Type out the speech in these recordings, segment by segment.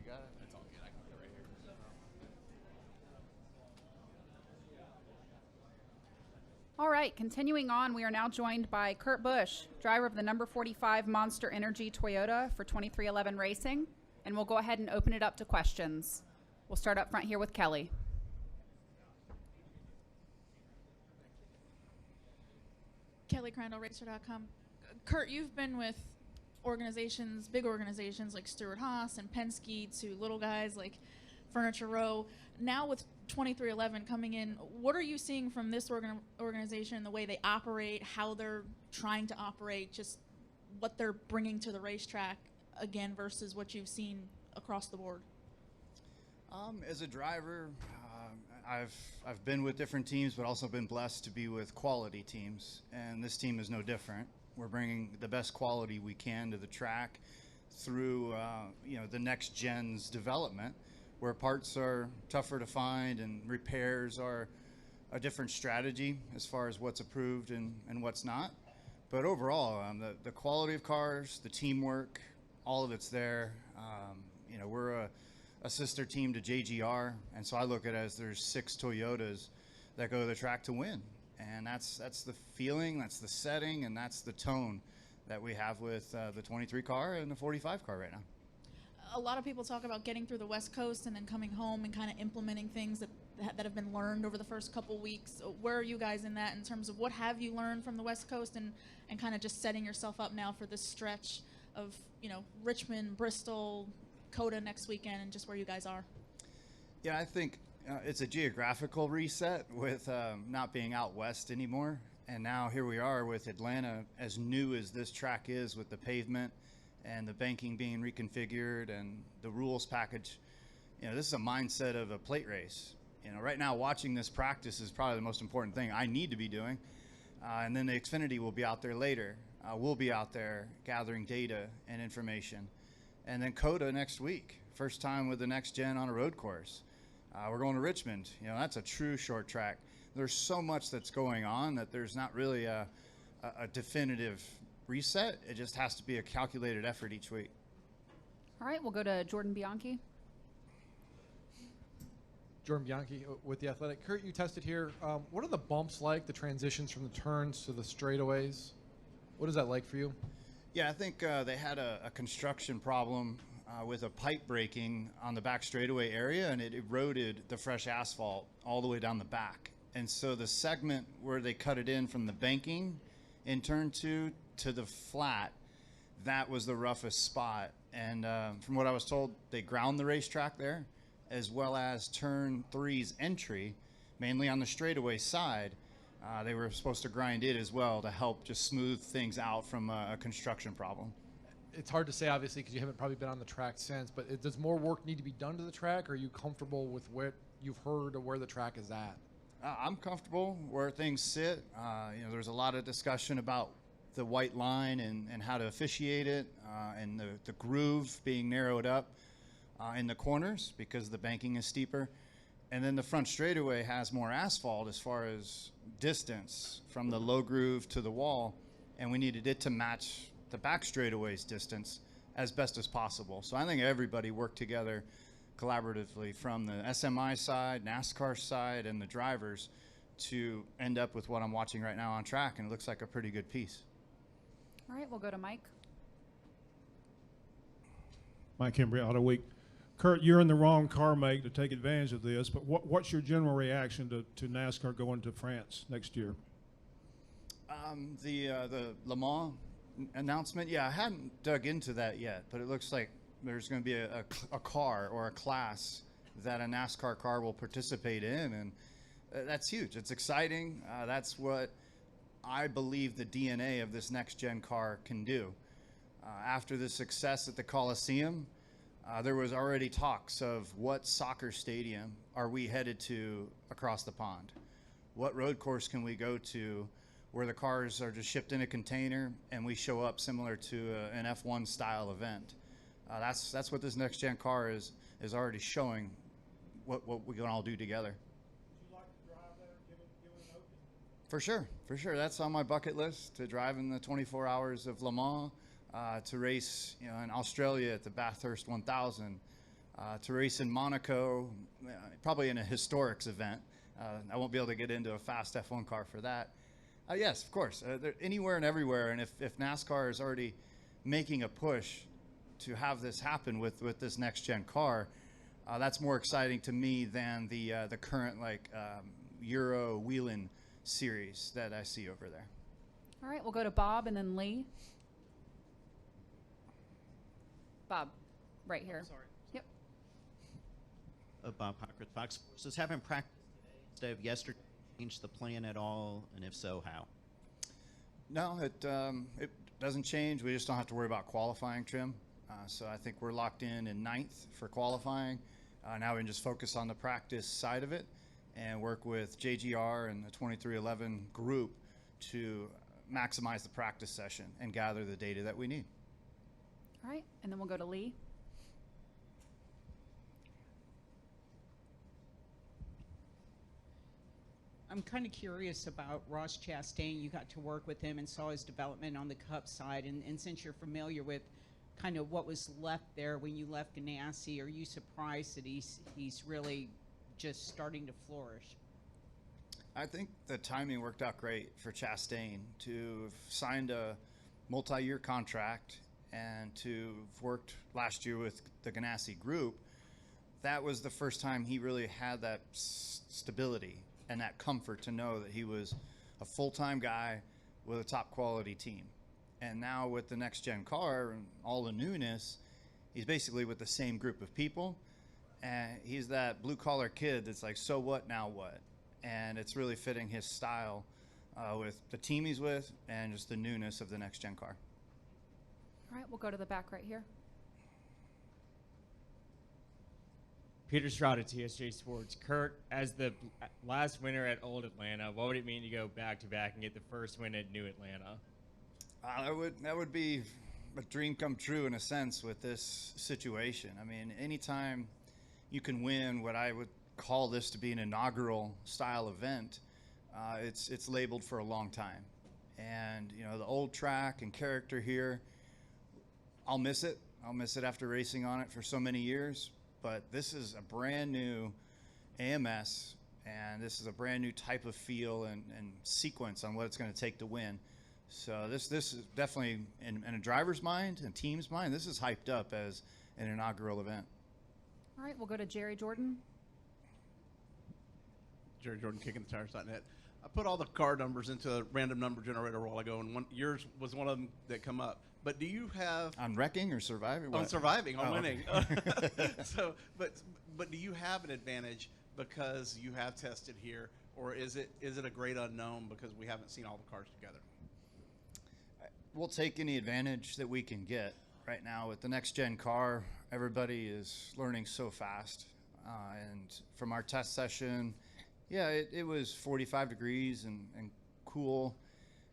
You got it? That's all good. I can put it right here. All right, continuing on, we are now joined by Kurt Busch, driver of the number 45 Monster Energy Toyota for 2311 Racing, and we'll go ahead and open it up to questions. We'll start up front here with Kelly. Kelly CrandallRacer.com. Kurt, you've been with organizations, big organizations like Stewart Haas and Penske, to little guys like Furniture Row. Now with 2311 coming in, what are you seeing from this organization, the way they operate, how they're trying to operate, just what they're bringing to the racetrack again versus what you've seen across the board? As a driver, I've been with different teams, but also been blessed to be with quality teams, and this team is no different. We're bringing the best quality we can to the track through the next gen's development, where parts are tougher to find and repairs are a different strategy as far as what's approved and what's not. But overall, the quality of cars, the teamwork, all of it's there. We're a sister team to JGR, and so I look at it as there's 6 Toyotas that go to the track to win. And that's the feeling, that's the setting, and that's the tone that we have with the 23 car and the 45 car right now. A lot of people talk about getting through the West Coast and then coming home and kind of implementing things that have been learned over the first couple weeks. Where are you guys in that in terms of what have you learned from the West Coast and kind of just setting yourself up now for this stretch of, Richmond, Bristol, COTA next weekend, and just where you guys are? Yeah, I think it's a geographical reset with not being out west anymore. And now here we are with Atlanta, as new as this track is, with the pavement and the banking being reconfigured and the rules package. This is a mindset of a plate race. Right now watching this practice is probably the most important thing I need to be doing. And then the Xfinity will be out there later. We'll be out there gathering data and information. And then COTA next week, first time with the next gen on a road course. We're going to Richmond. That's a true short track. There's so much that's going on that there's not really a definitive reset. It just has to be a calculated effort each week. All right, we'll go to Jordan Bianchi. Jordan Bianchi with The Athletic. Kurt, you tested here. What are the bumps like, the transitions from the turns to the straightaways? What is that like for you? Yeah, I think they had a construction problem with a pipe breaking on the back straightaway area, and it eroded the fresh asphalt all the way down the back. And so the segment where they cut it in from the banking in turn 2 to the flat, that was the roughest spot. And from what I was told, they ground the racetrack there, as well as turn 3's entry, mainly on the straightaway side. They were supposed to grind it as well to help just smooth things out from a construction problem. It's hard to say, obviously, because you haven't probably been on the track since, but does more work need to be done to the track, or are you comfortable with what you've heard of where the track is at? I'm comfortable where things sit. There's a lot of discussion about the white line and how to officiate it, and the groove being narrowed up in the corners because the banking is steeper. And then the front straightaway has more asphalt as far as distance from the low groove to the wall, and we needed it to match the back straightaway's distance as best as possible. So I think everybody worked together collaboratively from the SMI side, NASCAR side, and the drivers to end up with what I'm watching right now on track, and it looks like a pretty good piece. All right, we'll go to Mike. Mike Hembry, Auto Week. Kurt, you're in the wrong car make to take advantage of this, but what's your general reaction to NASCAR going to France next year? The Le Mans announcement, yeah, I hadn't dug into that yet, but it looks like there's going to be a car or a class that a NASCAR car will participate in, and that's huge. It's exciting. That's what I believe the DNA of this next-gen car can do. After the success at the Coliseum, there was already talks of what soccer stadium are we headed to across the pond? What road course can we go to where the cars are just shipped in a container and we show up similar to an F1 style event? That's what this next gen car is already showing what we can all do together. Would you like to drive there, give it an open? For sure. That's on my bucket list, to drive in the 24 hours of Le Mans, to race in Australia at the Bathurst 1000, To race in Monaco, probably in a historics event. I won't be able to get into a fast F1 car for that. Yes, of course, anywhere and everywhere. And if NASCAR is already making a push to have this happen with this next gen car, that's more exciting to me than the current Euro Wheeling series that I see over there. All right, we'll go to Bob and then Lee. Bob, right here. Sorry. Yep. Bob Hockert, Fox Sports. Does having practice today instead of yesterday change the plan at all? And if so, how? No, it doesn't change. We just don't have to worry about qualifying trim. So I think we're locked in 9th for qualifying. Now we can just focus on the practice side of it and work with JGR and the 2311 group to maximize the practice session and gather the data that we need. All right, and then we'll go to Lee. I'm kind of curious about Ross Chastain. You got to work with him and saw his development on the Cup side. And since you're familiar with kind of what was left there when you left Ganassi, are you surprised that he's really just starting to flourish? I think the timing worked out great for Chastain to have signed a multi-year contract and to have worked last year with the Ganassi group. That was the first time he really had that stability and that comfort to know that he was a full-time guy with a top quality team. And now with the next gen car and all the newness, he's basically with the same group of people. And he's that blue collar kid that's like, so what, now what? And it's really fitting his style with the team he's with and just the newness of the next gen car. All right, we'll go to the back right here. Peter Strada, TSJ Sports. Kurt, as the last winner at Old Atlanta, what would it mean to go back-to-back and get the first win at New Atlanta? That would be a dream come true in a sense with this situation. I mean, anytime you can win what I would call this to be an inaugural style event, it's labeled for a long time. And, you know, the old track and character here, I'll miss it. I'll miss it after racing on it for so many years. But this is a brand new AMS, and this is a brand new type of feel and sequence on what it's going to take to win. So this is definitely, in a driver's mind and team's mind, this is hyped up as an inaugural event. All right, we'll go to Jerry Jordan. Jerry Jordan, KickingTheTires.net. I put all the car numbers into a random number generator a while ago, and yours was one of them that come up. But do you have on wrecking or surviving? On surviving, on winning. Okay. So, but do you have an advantage because you have tested here, or is it a great unknown because we haven't seen all the cars together? We'll take any advantage that we can get. Right now with the next gen car, everybody is learning so fast, and from our test session, yeah, it was 45 degrees and cool,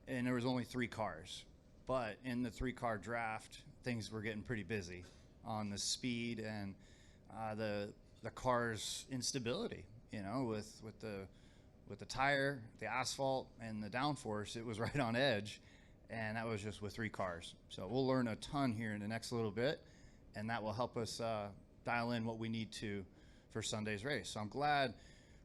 and there was only 3 cars. But in the 3-car draft, things were getting pretty busy on the speed and the car's instability. You know, with the tire, the asphalt, and the downforce, it was right on edge, and that was just with 3 cars. So we'll learn a ton here in the next little bit, and that will help us dial in what we need to for Sunday's race. So I'm glad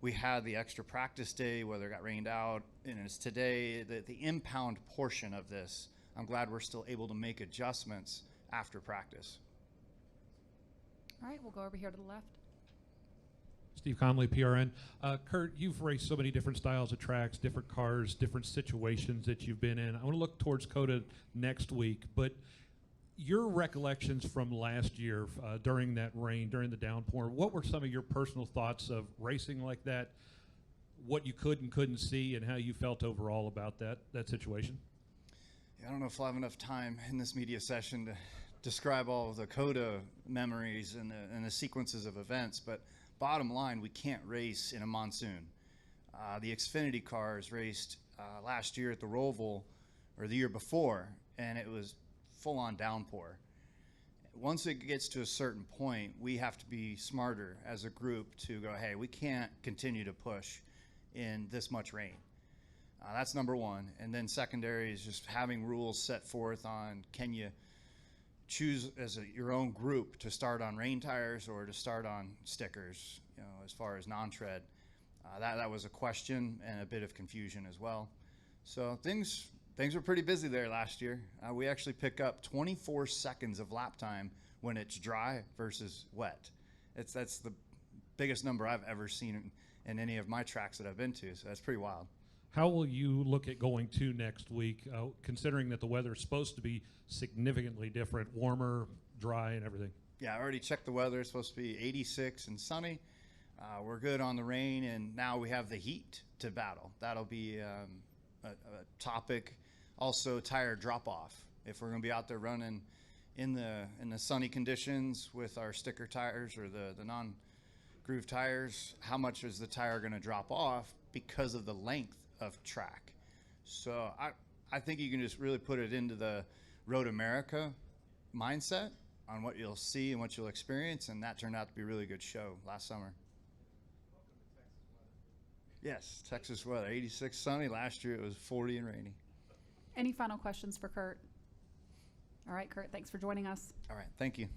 we had the extra practice day, whether it got rained out, and it's today, the impound portion of this. I'm glad we're still able to make adjustments after practice. All right, we'll go over here to the left. Steve Conley, PRN. Kurt, you've raced so many different styles of tracks, different cars, different situations that you've been in. I want to look towards COTA next week, but your recollections from last year during that rain, during the downpour, what were some of your personal thoughts of racing like that, what you could and couldn't see, and how you felt overall about that situation? I don't know if I'll have enough time in this media session to describe all of the COTA memories and the sequences of events, but bottom line, we can't race in a monsoon. The Xfinity cars raced last year at the Roval, or the year before, and it was full-on downpour. Once it gets to a certain point, we have to be smarter as a group to go, hey, we can't continue to push in this much rain. That's number one. And then secondary is just having rules set forth on, can you choose as your own group to start on rain tires or to start on stickers, as far as non-tread. That was a question and a bit of confusion as well. So things were pretty busy there last year. We actually pick up 24 seconds of lap time when it's dry versus wet. That's the biggest number I've ever seen in any of my tracks that I've been to, so that's pretty wild. How will you look at going to next week, considering that the weather is supposed to be significantly different, warmer, dry, and everything? Yeah, I already checked the weather. It's supposed to be 86 and sunny. We're good on the rain, and now we have the heat to battle. That'll be a topic. Also, tire drop-off. If we're going to be out there running in the sunny conditions with our sticker tires or the non-groove tires, how much is the tire going to drop off because of the length of track? So I think you can just really put it into the Road America mindset on what you'll see and what you'll experience, and that turned out to be a really good show last summer. Yes, Texas weather. 86 sunny. Last year it was 40 and rainy. Any final questions for Kurt? All right, Kurt, thanks for joining us. All right, thank you.